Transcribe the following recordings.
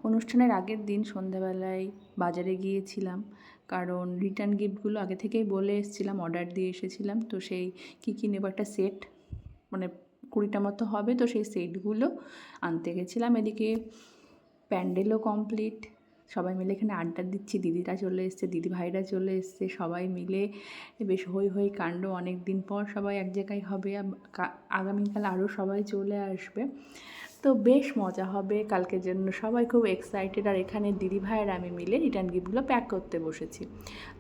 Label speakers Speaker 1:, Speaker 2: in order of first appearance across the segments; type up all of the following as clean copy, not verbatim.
Speaker 1: অনুষ্ঠানের আগের দিন সন্ধ্যাবেলায় বাজারে গিয়েছিলাম, কারণ রিটার্ন গিফটগুলো আগে থেকেই বলে এসেছিলাম, অর্ডার দিয়ে এসেছিলাম। তো সেই কী নেবো, একটা সেট মানে 20টা মতো হবে, তো সেই সেটগুলো আনতে গেছিলাম। এদিকে প্যান্ডেলও কমপ্লিট, সবাই মিলে এখানে আড্ডা দিচ্ছি, দিদিরা চলে এসছে, দিদি ভাইরা চলে এসছে, সবাই মিলে বেশ হই হই কাণ্ড। অনেক দিন পর সবাই এক জায়গায় হবে, আগামীকাল আরও সবাই চলে আসবে, তো বেশ মজা হবে কালকের জন্য। সবাই খুব এক্সাইটেড। আর এখানে দিদি ভাইয়ের আমি মিলে রিটার্ন গিফটগুলো প্যাক করতে বসেছি।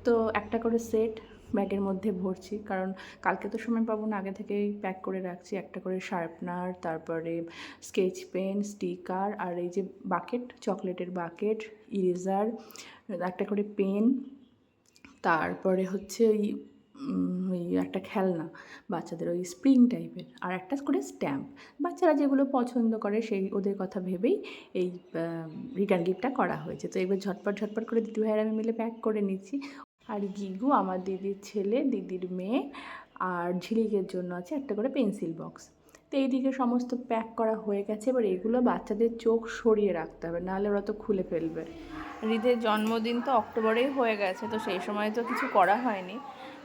Speaker 1: তো একটা করে সেট ব্যাগের মধ্যে ভরছি, কারণ কালকে তো সময় পাবো না, আগে থেকেই প্যাক করে রাখছি। একটা করে শার্পনার, তারপরে স্কেচ পেন, স্টিকার, আর এই যে বাকেট, চকলেটের বাকেট, ইরেজার, একটা করে পেন, তারপরে হচ্ছে ওই একটা খেলনা বাচ্চাদের, ওই স্প্রিং টাইপের, আর একটা করে স্ট্যাম্প। বাচ্চারা যেগুলো পছন্দ করে সেই ওদের কথা ভেবেই এই রিটার্ন গিফটটা করা হয়েছে। তো এবার ঝটপট করে দিদি ভাইয়ের আমি মিলে প্যাক করে নিচ্ছি। আর গিগু আমার দিদির ছেলে, দিদির মেয়ে, আর ঝিলিকের জন্য আছে একটা করে পেন্সিল বক্স। তো এইদিকে সমস্ত প্যাক করা হয়ে গেছে। এবার এগুলো বাচ্চাদের চোখ সরিয়ে রাখতে হবে, নাহলে ওরা তো খুলে ফেলবে। রিদের জন্মদিন তো অক্টোবরেই হয়ে গেছে, তো সেই সময় তো কিছু করা হয়নি।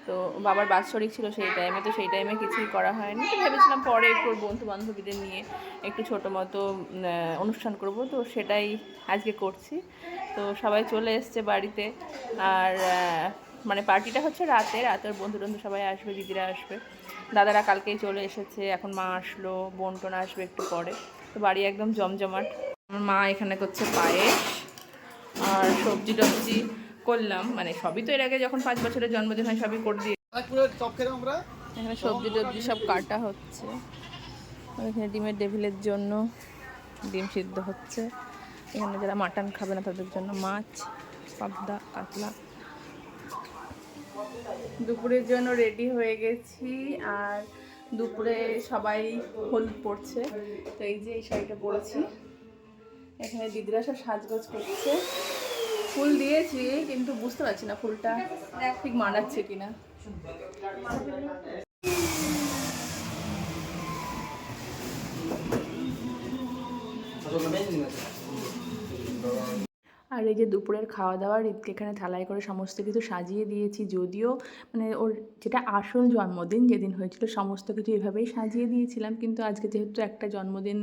Speaker 1: তো বাবার বাৎসরিক ছিল সেই টাইমে, তো সেই টাইমে কিছুই করা হয়নি। তো ভেবেছিলাম পরে একটু বন্ধু বান্ধবীদের নিয়ে একটু ছোটো মতো অনুষ্ঠান করব, তো সেটাই আজকে করছি। তো সবাই চলে এসছে বাড়িতে, আর মানে পার্টিটা হচ্ছে রাতের বন্ধু সবাই আসবে, দিদিরা আসবে, দাদারা কালকেই চলে এসেছে, এখন মা আসলো, বোন টোন আসবে একটু পরে। তো বাড়ি একদম জমজমাট। আমার মা এখানে করছে পায়েস, আর সবজি টবজি করলাম, মানে সবই তো এর আগে যখন 5 বছরের জন্মদিন হয় সবই করে দিয়ে। এখানে সবজি টবজি সব কাটা হচ্ছে, এখানে ডিমের ডেভিলের জন্য ডিম সিদ্ধ হচ্ছে, এখানে যারা মাটন খাবে না তাদের জন্য মাছ, পাবদা, কাতলা। দুপুরের জন্য রেডি হয়ে গেছি, আর দুপুরে সবাই হলুদ পড়ছে। তো এই যে এই শাড়িটা পরেছি, এখানে দিদিরা সব সাজগোজ করছে। ফুল দিয়েছি, কিন্তু বুঝতে পারছি না ফুলটা ঠিক মানাচ্ছে কিনা। আর এই যে দুপুরের খাওয়া দাওয়া, রিতকে এখানে থালায় করে সমস্ত কিছু সাজিয়ে দিয়েছি। যদিও মানে ওর যেটা আসল জন্মদিন যেদিন হয়েছিল সমস্ত কিছু এভাবেই সাজিয়ে দিয়েছিলাম, কিন্তু আজকে যেহেতু একটা জন্মদিন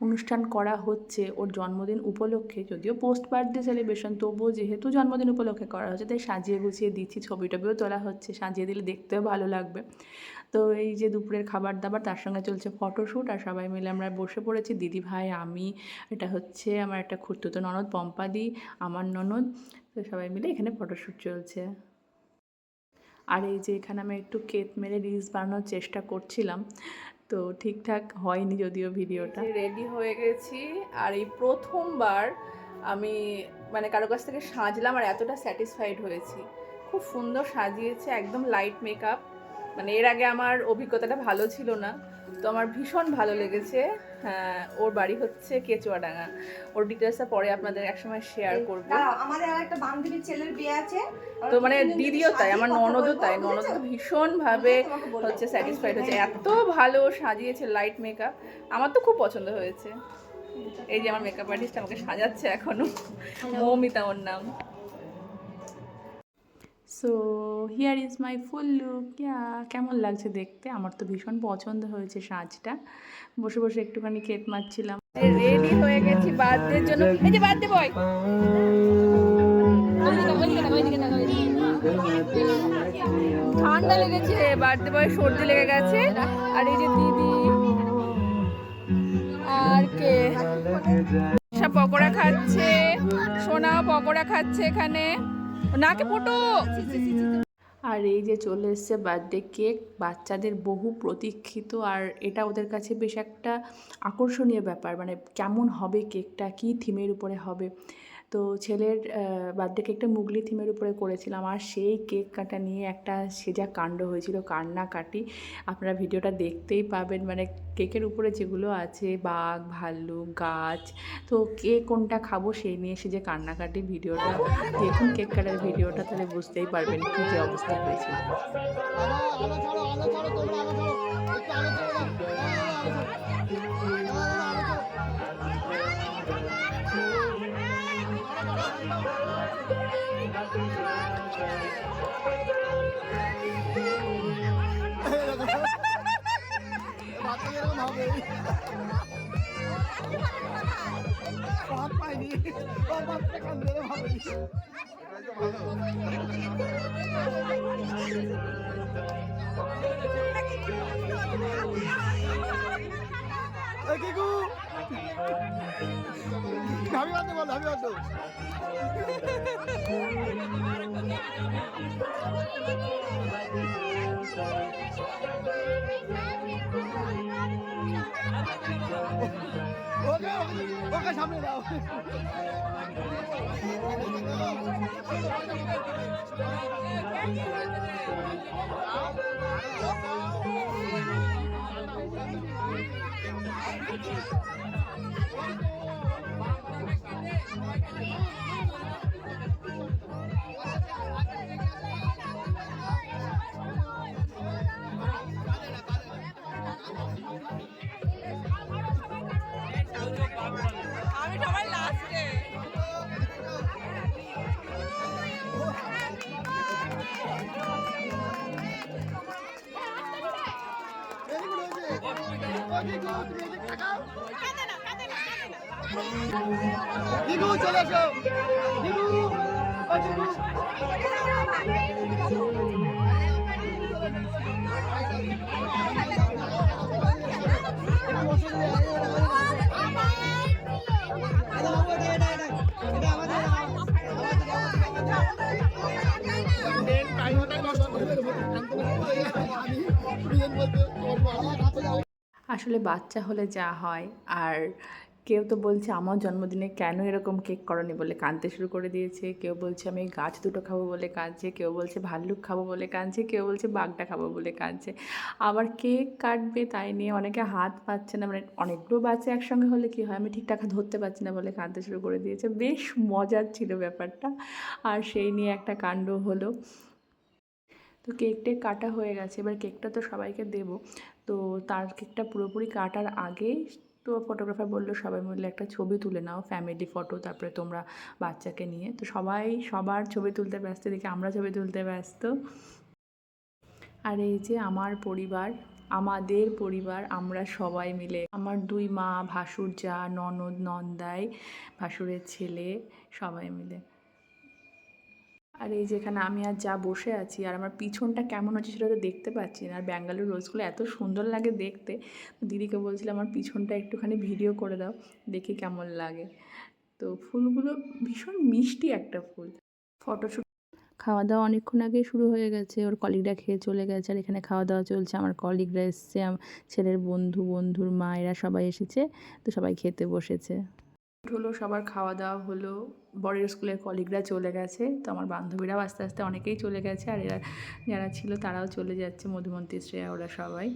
Speaker 1: অনুষ্ঠান করা হচ্ছে ওর জন্মদিন উপলক্ষে, যদিও পোস্ট বার্থডে সেলিব্রেশন, তবুও যেহেতু জন্মদিন উপলক্ষে করা হচ্ছে তাই সাজিয়ে গুছিয়ে দিচ্ছি। ছবি টবিও তোলা হচ্ছে, সাজিয়ে দিলে দেখতেও ভালো লাগবে। তো এই যে দুপুরের খাবার দাবার, তার সঙ্গে চলছে ফটোশ্যুট, আর সবাই মিলে আমরা বসে পড়েছি, দিদি ভাই, আমি, এটা হচ্ছে আমার একটা খুড়তুতো ননদ পম্পাদি, আমার ননদ, তো সবাই মিলে এখানে ফটোশ্যুট চলছে। আর এই যে এখানে আমি একটু কেক মেরে রিলস বানানোর চেষ্টা করছিলাম, তো ঠিকঠাক হয়নি যদিও ভিডিওটা। রেডি হয়ে গেছি, আর এই প্রথমবার আমি মানে কারো কাছ থেকে সাজলাম আর এতটা স্যাটিসফাইড হয়েছি। খুব সুন্দর সাজিয়েছে, একদম লাইট মেকআপ, মানে এর আগে আমার অভিজ্ঞতাটা ভালো ছিল না, তো আমার ভীষণ ভালো লেগেছে। হ্যাঁ, ওর বাড়ি হচ্ছে কেচুয়াডাঙ্গা, ওর ডিটেলসটা পরে আপনাদের একসময় শেয়ার করবো।
Speaker 2: আমাদের আরেকটা বান্ধবীর ছেলের বিয়ে আছে,
Speaker 1: তো মানে দিদিও তাই, আমার ননদও তাই, ননদ তো ভীষণভাবে হচ্ছে স্যাটিসফাইড হচ্ছে, এত ভালো সাজিয়েছে, লাইট মেকআপ, আমার তো খুব পছন্দ হয়েছে। এই যে আমার মেকআপ আর্টিস্ট আমাকে সাজাচ্ছে এখনো, মৌমিতা ওর নাম। So here is my full look. কেমন লাগছে দেখতে? আমার তো ভীষণ পছন্দ হয়েছে সাজটা। বসে বসে একটুখানি কেক মারছিলাম। রেডি হয়ে গেছি বার্থডের জন্য। এই যে বার্থডে বয়, ঠান্ডা লেগেছে, বার্থডে বয় সর্দি লেগে গেছে। আর এই যে দিদি, আর কে সব পকোড়া খাচ্ছে, সোনাও পকোড়া খাচ্ছে এখানে, নাকে ফুটো। আর এই যে চলে এসছে বার্থডে কেক, বাচ্চাদের বহু প্রতীক্ষিত, আর এটা ওদের কাছে বেশ একটা আকর্ষণীয় ব্যাপার, মানে কেমন হবে কেকটা, কী থিমের উপরে হবে। তো ছেলের বার্থডে কেকটা মুগলি থিমের উপরে করেছিলাম, আর সেই কেক কাটা নিয়ে একটা সেজা কাণ্ড হয়েছিল, কান্নাকাটি। আপনারা ভিডিওটা দেখতেই পাবেন, মানে কেকের উপরে যেগুলো আছে বাঘ, ভাল্লুক, গাছ, তো কে কোনটা খাবো সেই নিয়ে এসে যে কান্নাকাটি, ভিডিওটা দেখুন, কেক কাটার ভিডিওটা, তাহলে বুঝতেই পারবেন কী যে অবস্থা হয়েছিল।
Speaker 3: হাত পাইনি ও বাচ্চা কান্দে রে ভাবি এই কিকু ভাবি বাদ বল ভাবি বাদ ওকে ওকে সামনে দাও
Speaker 2: আমি সবাই লাস্টে
Speaker 3: দিদু চলে এসো দিদু ও দিদু
Speaker 1: আসলে বাচ্চা হলে যা হয়, আর কেউ তো বলছে আমার জন্মদিনে কেন এরকম কেক করনি বলে কাঁদতে শুরু করে দিয়েছে, কেউ বলছে আমি গাছ দুটো খাবো বলে কাঁদছে, কেউ বলছে ভাল্লুক খাবো বলে কাঁদছে, কেউ বলছে বাঘটা খাবো বলে কাঁদছে। আবার কেক কাটবে তাই নিয়ে অনেকে হাত পাচ্ছে না, মানে অনেকগুলো বাচ্চা একসঙ্গে হলে কী হয় আমি ঠিকঠাক ধরতে পারছি না বলে কাঁদতে শুরু করে দিয়েছে। বেশ মজার ছিল ব্যাপারটা, আর সেই নিয়ে একটা কাণ্ড হলো। তো কেকটা কাটা হয়ে গেছে, এবার কেকটা তো সবাইকে দেবো, তো তার কেকটা পুরোপুরি কাটার আগে তো ফটোগ্রাফার বললো সবাই মিলে একটা ছবি তুলে নাও, ফ্যামিলি ফটো, তারপরে তোমরা বাচ্চাকে নিয়ে। তো সবাই সবার ছবি তুলতে ব্যস্ত, দেখে আমরা ছবি তুলতে ব্যস্ত। আর এই যে আমার পরিবার, আমাদের পরিবার, আমরা সবাই মিলে, আমার দুই মা, ভাসুর যা, ননদ, নন্দাই, ভাসুরের ছেলে, সবাই মিলে। আর এই যেখানে আমি আর যা বসে আছি, আর আমার পিছনটা কেমন হচ্ছে সেটা তো দেখতে পাচ্ছি না। আর ব্যাঙ্গালোর রোজগুলো এত সুন্দর লাগে দেখতে, দিদিকে বলছিলাম আমার পিছনটা একটুখানি ভিডিও করে দাও, দেখি কেমন লাগে। তো ফুলগুলো ভীষণ মিষ্টি একটা ফুল। ফটোশ্যুট, খাওয়া দাওয়া অনেকক্ষণ আগেই শুরু হয়ে গেছে, ওর কলিগরা খেয়ে চলে গেছে, আর এখানে খাওয়া দাওয়া চলছে। আমার কলিগরা এসছে, ছেলের বন্ধু, বন্ধুর মা, এরা সবাই এসেছে, তো সবাই খেতে বসেছে। হলো, সবার খাওয়া দাওয়া হলো, বরের স্কুলের কলিগরা চলে গেছে, তো আমার বান্ধবীরাও আস্তে আস্তে অনেকেই চলে গেছে, আর এরা যারা ছিল তারাও চলে যাচ্ছে, মধুমন্তী, শ্রেয়া, ওরা সবাই।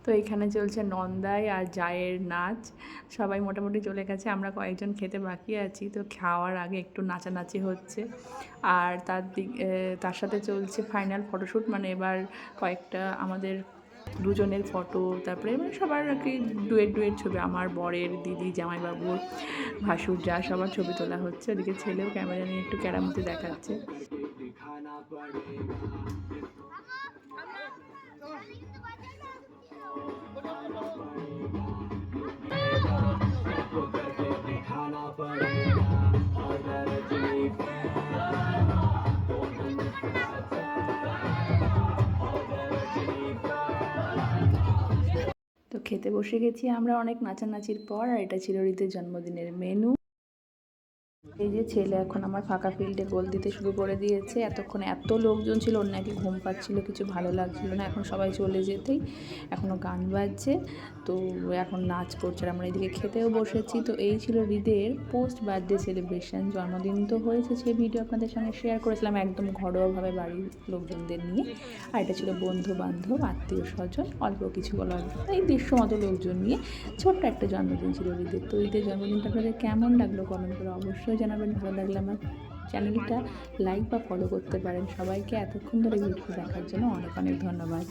Speaker 1: তো এখানে চলছে নন্দাই আর জায়ের নাচ, সবাই মোটামুটি চলে গেছে, আমরা কয়েকজন খেতে বাকি আছি। তো খাওয়ার আগে একটু নাচানাচি হচ্ছে, আর তার সাথে চলছে ফাইনাল ফটোশ্যুট, মানে এবার কয়েকটা আমাদের দুজনের ফটো, তারপরে মানে সবার আর কি ডুয়েট ডুয়েট ছবি, আমার বরের, দিদি, জামাইবাবুর, ভাসুর যা, সবার ছবি তোলা হচ্ছে। ওদিকে ছেলেও ক্যামেরা নিয়ে একটু কেরামতি দেখাচ্ছে। তো খেতে বসে গেছি আমরা অনেক নাচানাচির পর, আর এটা ছিল রিতের জন্মদিনের মেনু। এই যে ছেলে এখন আমার ফাঁকা ফিল্ডে গোল দিতে শুরু করে দিয়েছে। এতক্ষণ এত লোকজন ছিল, ওর নাকি ঘুম পাচ্ছিল, কিছু ভালো লাগছিল না। এখন সবাই চলে যেতেই এখনও গান বাজছে, তো এখন নাচ করছে, আর আমরা এদিকে খেতেও বসেছি। তো এই ছিল হৃদের পোস্ট বার্থডে সেলিব্রেশন। জন্মদিন তো হয়েছে, সেই ভিডিও আপনাদের সঙ্গে শেয়ার করেছিলাম একদম ঘরোয়াভাবে বাড়ির লোকজনদের নিয়ে। আর এটা ছিল বন্ধু বান্ধব, আত্মীয় স্বজন, অল্প কিছু বলার এই 150 মতো লোকজন নিয়ে ছোট্ট একটা জন্মদিন ছিল হৃদের। তো হৃদের জন্মদিনটা আপনাদের কেমন লাগলো কমেন্ট করে অবশ্যই জানাবেন। ভালো লাগলে আমার চ্যানেলটা লাইক বা ফলো করতে পারেন। সবাইকে এতক্ষণ ধরে ভিডিও দেখার জন্য অনেক অনেক ধন্যবাদ।